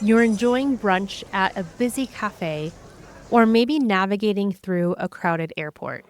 You're enjoying brunch at a busy cafe, or maybe navigating through a crowded airport.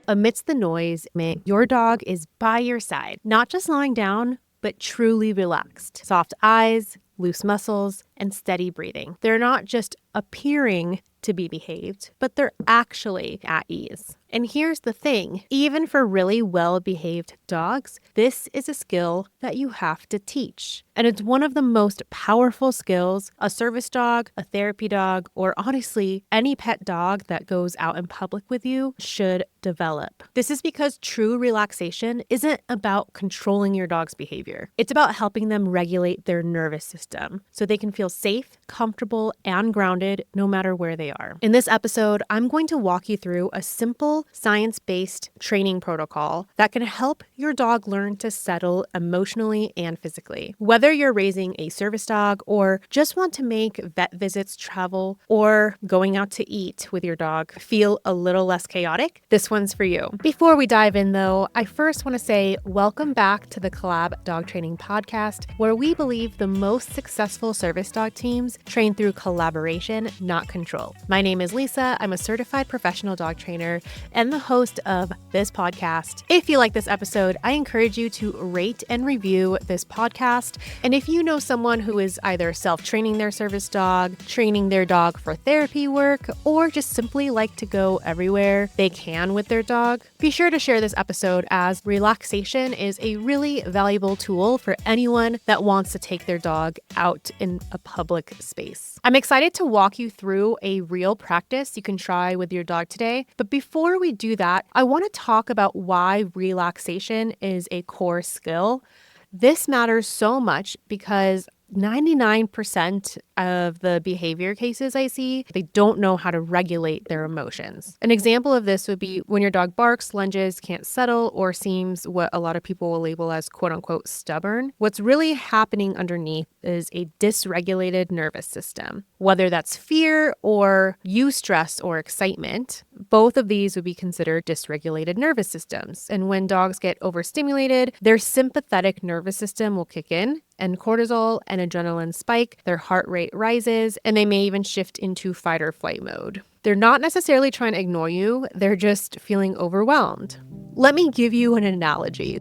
Amidst the noise, your dog is by your side, not just lying down, but truly relaxed. Soft eyes, loose muscles, and steady breathing. They're not just appearing to be behaved, but they're actually at ease. And here's the thing, even for really well-behaved dogs, this is a skill that you have to teach. And it's one of the most powerful skills a service dog, a therapy dog, or honestly, any pet dog that goes out in public with you should develop. This is because true relaxation isn't about controlling your dog's behavior. It's about helping them regulate their nervous system so they can feel safe, comfortable, and grounded no matter where they are. In this episode, I'm going to walk you through a simple, science-based training protocol that can help your dog learn to settle emotionally and physically. Whether you're raising a service dog or just want to make vet visits, travel, or going out to eat with your dog feel a little less chaotic, this one's for you. Before we dive in though, I first want to say welcome back to the Collab Dog Training Podcast, where we believe the most successful service dog teams train through collaboration, not control. My name is Lisa. I'm a certified professional dog trainer and the host of this podcast. If you like this episode, I encourage you to rate and review this podcast. And if you know someone who is either self-training their service dog, training their dog for therapy work, or just simply like to go everywhere they can with their dog, be sure to share this episode, as relaxation is a really valuable tool for anyone that wants to take their dog out in a public space. I'm excited to walk you through a real practice you can try with your dog today. But before we do that, I want to talk about why relaxation is a core skill. This matters so much because 99% of the behavior cases I see, they don't know how to regulate their emotions. An example of this would be when your dog barks, lunges, can't settle, or seems what a lot of people will label as quote unquote stubborn. What's really happening underneath is a dysregulated nervous system. Whether that's fear or eustress or excitement, both of these would be considered dysregulated nervous systems. And when dogs get overstimulated, their sympathetic nervous system will kick in and cortisol and adrenaline spike, their heart rate rises, and they may even shift into fight or flight mode. They're not necessarily trying to ignore you, they're just feeling overwhelmed. Let me give you an analogy.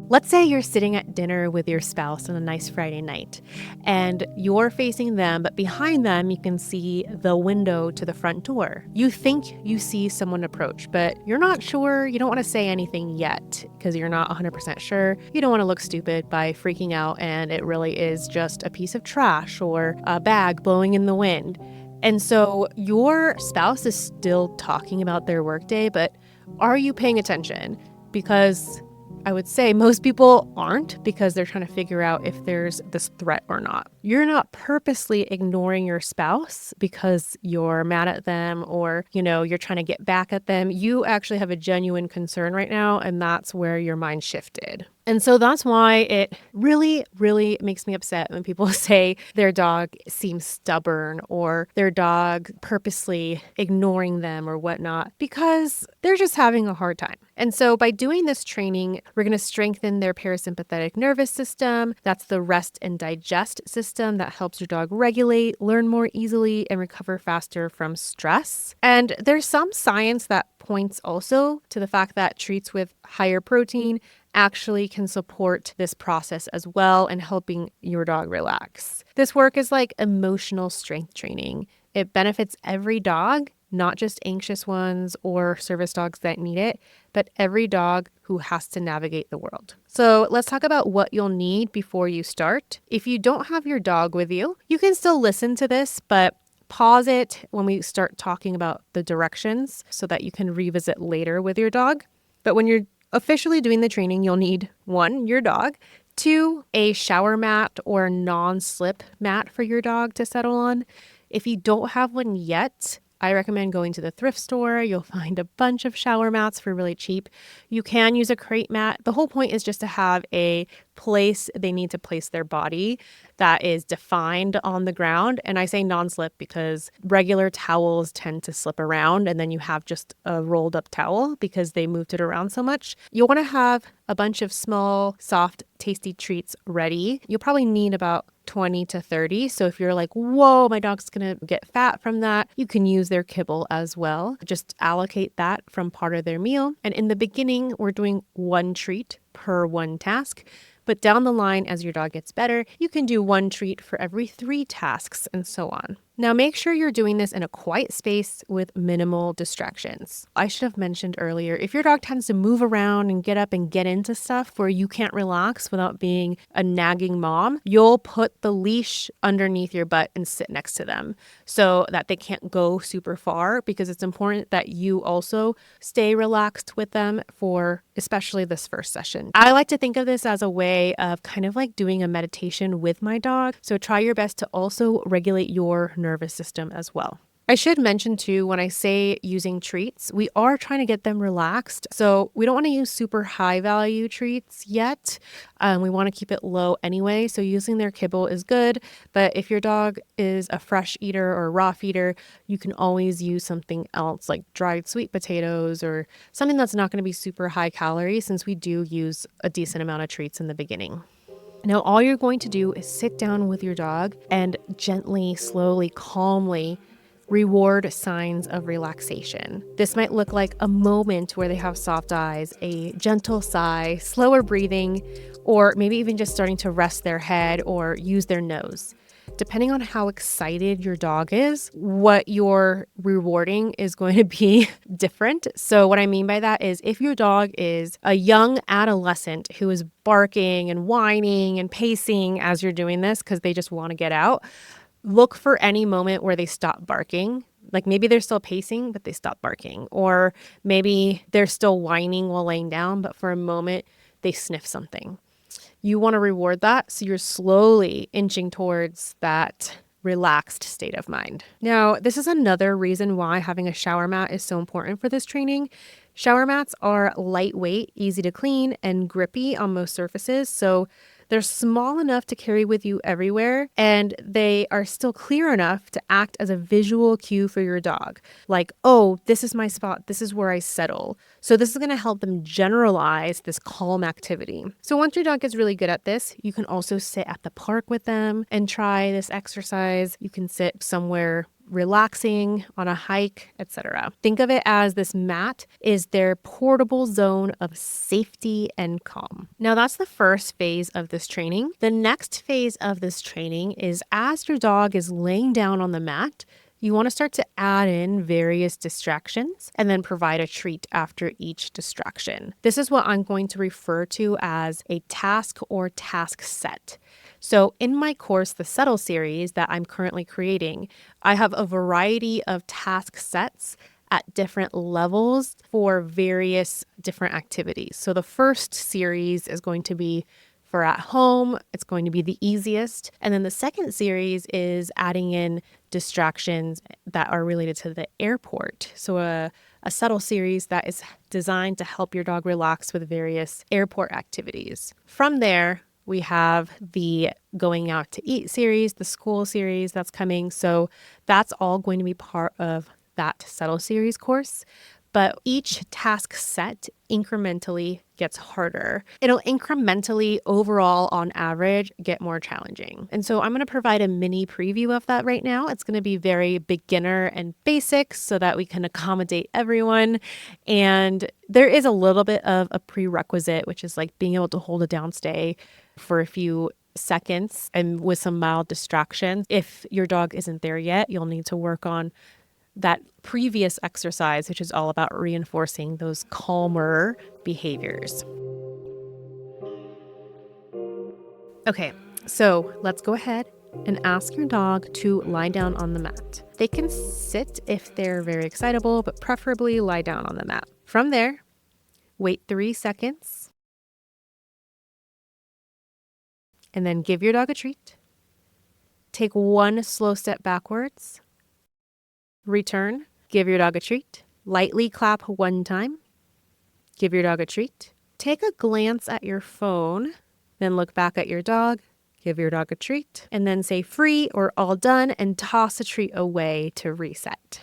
Let's say you're sitting at dinner with your spouse on a nice Friday night, and you're facing them, but behind them you can see the window to the front door. You think you see someone approach, but you're not sure. You don't want to say anything yet because you're not 100% sure. You don't want to look stupid by freaking out, and it really is just a piece of trash or a bag blowing in the wind. And so your spouse is still talking about their workday, but are you paying attention? Because I would say most people aren't, because they're trying to figure out if there's this threat or not. You're not purposely ignoring your spouse because you're mad at them or, you're trying to get back at them. You actually have a genuine concern right now, and that's where your mind shifted. And so that's why it really, really makes me upset when people say their dog seems stubborn or their dog purposely ignoring them or whatnot, because they're just having a hard time. And so by doing this training, we're going to strengthen their parasympathetic nervous system. That's the rest and digest system that helps your dog regulate, learn more easily, and recover faster from stress. And there's some science that points also to the fact that treats with higher protein actually can support this process as well and helping your dog relax. This work is like emotional strength training. It benefits every dog, not just anxious ones or service dogs that need it, but every dog who has to navigate the world. So let's talk about what you'll need before you start. If you don't have your dog with you, you can still listen to this, but pause it when we start talking about the directions so that you can revisit later with your dog. But when you're officially doing the training, you'll need 1, your dog, 2, a shower mat or non-slip mat for your dog to settle on. If you don't have one yet, I recommend going to the thrift store. You'll find a bunch of shower mats for really cheap. You can use a crate mat. The whole point is just to have a place they need to place their body that is defined on the ground. And I say non-slip because regular towels tend to slip around, and then you have just a rolled up towel because they moved it around so much. You'll want to have a bunch of small, soft, tasty treats ready. You'll probably need about 20 to 30. So if you're like, whoa, my dog's going to get fat from that, you can use their kibble as well. Just allocate that from part of their meal. And in the beginning, we're doing one treat per one task. But down the line, as your dog gets better, you can do one treat for every 3 tasks and so on. Now, make sure you're doing this in a quiet space with minimal distractions. I should have mentioned earlier, if your dog tends to move around and get up and get into stuff where you can't relax without being a nagging mom, you'll put the leash underneath your butt and sit next to them so that they can't go super far, because it's important that you also stay relaxed with them for especially this first session. I like to think of this as a way of kind of like doing a meditation with my dog. So try your best to also regulate your nervous system as well. I should mention too, when I say using treats, we are trying to get them relaxed. So we don't want to use super high value treats yet. We want to keep it low anyway. So using their kibble is good. But if your dog is a fresh eater or a raw feeder, you can always use something else like dried sweet potatoes or something that's not going to be super high calorie, since we do use a decent amount of treats in the beginning. Now, all you're going to do is sit down with your dog and gently, slowly, calmly reward signs of relaxation. This might look like a moment where they have soft eyes, a gentle sigh, slower breathing, or maybe even just starting to rest their head or use their nose. Depending on how excited your dog is, what you're rewarding is going to be different. So what I mean by that is, if your dog is a young adolescent who is barking and whining and pacing as you're doing this because they just want to get out, look for any moment where they stop barking. Like maybe they're still pacing, but they stop barking. Or maybe they're still whining while laying down, but for a moment they sniff something. You want to reward that, so you're slowly inching towards that relaxed state of mind. Now, this is another reason why having a shower mat is so important for this training. Shower mats are lightweight, easy to clean, and grippy on most surfaces. So they're small enough to carry with you everywhere, and they are still clear enough to act as a visual cue for your dog. Like, oh, this is my spot. This is where I settle. So this is going to help them generalize this calm activity. So once your dog gets really good at this, you can also sit at the park with them and try this exercise. You can sit somewhere relaxing on a hike, etc. Think of it as this mat is their portable zone of safety and calm. Now, that's the first phase of this training. The next phase of this training is, as your dog is laying down on the mat, you want to start to add in various distractions and then provide a treat after each distraction. This is what I'm going to refer to as a task or task set. So in my course, the Settle series that I'm currently creating, I have a variety of task sets at different levels for various different activities. So the first series is going to be for at home. It's going to be the easiest. And then the second series is adding in distractions that are related to the airport. So a Settle series that is designed to help your dog relax with various airport activities. From there, we have the going out to eat series, the school series that's coming. So that's all going to be part of that Settle series course. But each task set incrementally gets harder. It'll incrementally, overall, on average, get more challenging. And so I'm going to provide a mini preview of that right now. It's going to be very beginner and basic so that we can accommodate everyone. And there is a little bit of a prerequisite, which is like being able to hold a downstay for a few seconds and with some mild distractions. If your dog isn't there yet, you'll need to work on that previous exercise, which is all about reinforcing those calmer behaviors. Okay, so let's go ahead and ask your dog to lie down on the mat. They can sit if they're very excitable, but preferably lie down on the mat. From there, wait 3 seconds, and then give your dog a treat. Take one slow step backwards. return, give your dog a treat, lightly clap one time, give your dog a treat, take a glance at your phone, then look back at your dog, give your dog a treat, and then say free or all done and toss a treat away to reset.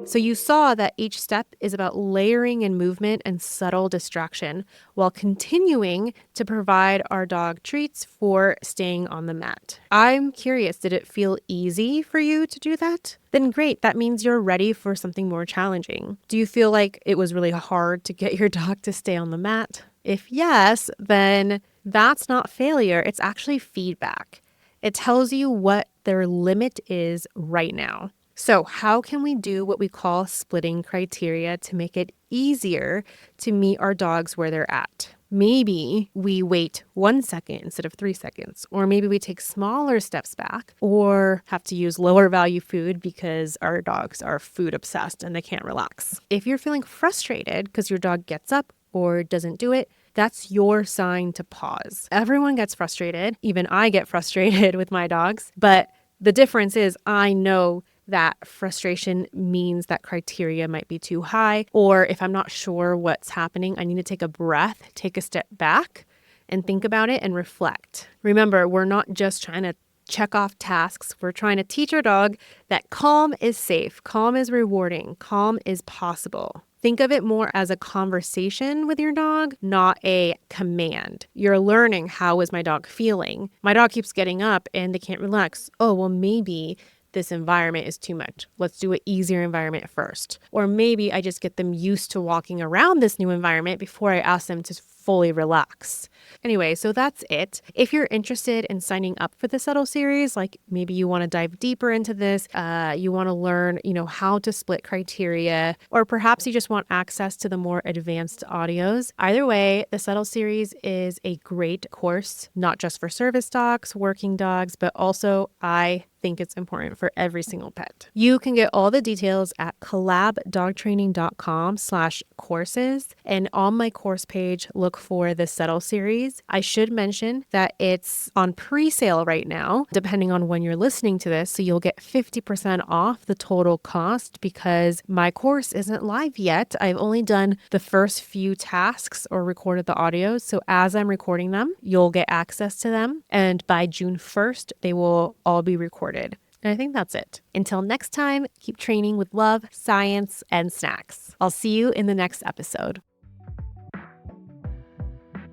So you saw that each step is about layering in movement and subtle distraction while continuing to provide our dog treats for staying on the mat. I'm curious, did it feel easy for you to do that? Then great, that means you're ready for something more challenging. Do you feel like it was really hard to get your dog to stay on the mat? If yes, then that's not failure, it's actually feedback. It tells you what their limit is right now. So how can we do what we call splitting criteria to make it easier to meet our dogs where they're at? Maybe we wait 1 second instead of 3 seconds, or maybe we take smaller steps back or have to use lower value food because our dogs are food obsessed and they can't relax. If you're feeling frustrated because your dog gets up or doesn't do it, that's your sign to pause. Everyone gets frustrated. Even I get frustrated with my dogs, but the difference is I know that frustration means that criteria might be too high, or if I'm not sure what's happening, I need to take a breath, take a step back and think about it and reflect. Remember, we're not just trying to check off tasks. We're trying to teach our dog that calm is safe, calm is rewarding, calm is possible. Think of it more as a conversation with your dog, not a command. You're learning, how is my dog feeling? My dog keeps getting up and they can't relax. Oh, well, maybe this environment is too much. Let's do an easier environment first. Or maybe I just get them used to walking around this new environment before I ask them to fully relax. Anyway, so that's it. If you're interested in signing up for the Settle series, like maybe you want to dive deeper into this, you want to learn, how to split criteria, or perhaps you just want access to the more advanced audios. Either way, the Settle series is a great course, not just for service dogs, working dogs, but also I think it's important for every single pet. You can get all the details at collabdogtraining.com/courses. And on my course page, look for the Settle series. I should mention that it's on pre-sale right now, depending on when you're listening to this. So you'll get 50% off the total cost because my course isn't live yet. I've only done the first few tasks or recorded the audios. So as I'm recording them, you'll get access to them. And by June 1st, they will all be recorded. And I think that's it. Until next time, keep training with love, science, and snacks. I'll see you in the next episode.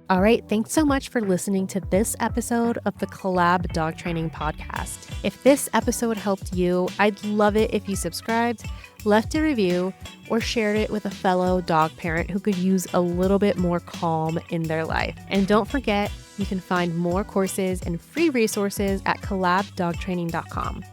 All right, thanks so much for listening to this episode of the Collab Dog Training Podcast. If this episode helped you, I'd love it if you subscribed, left a review, or shared it with a fellow dog parent who could use a little bit more calm in their life. And don't forget, you can find more courses and free resources at collabdogtraining.com.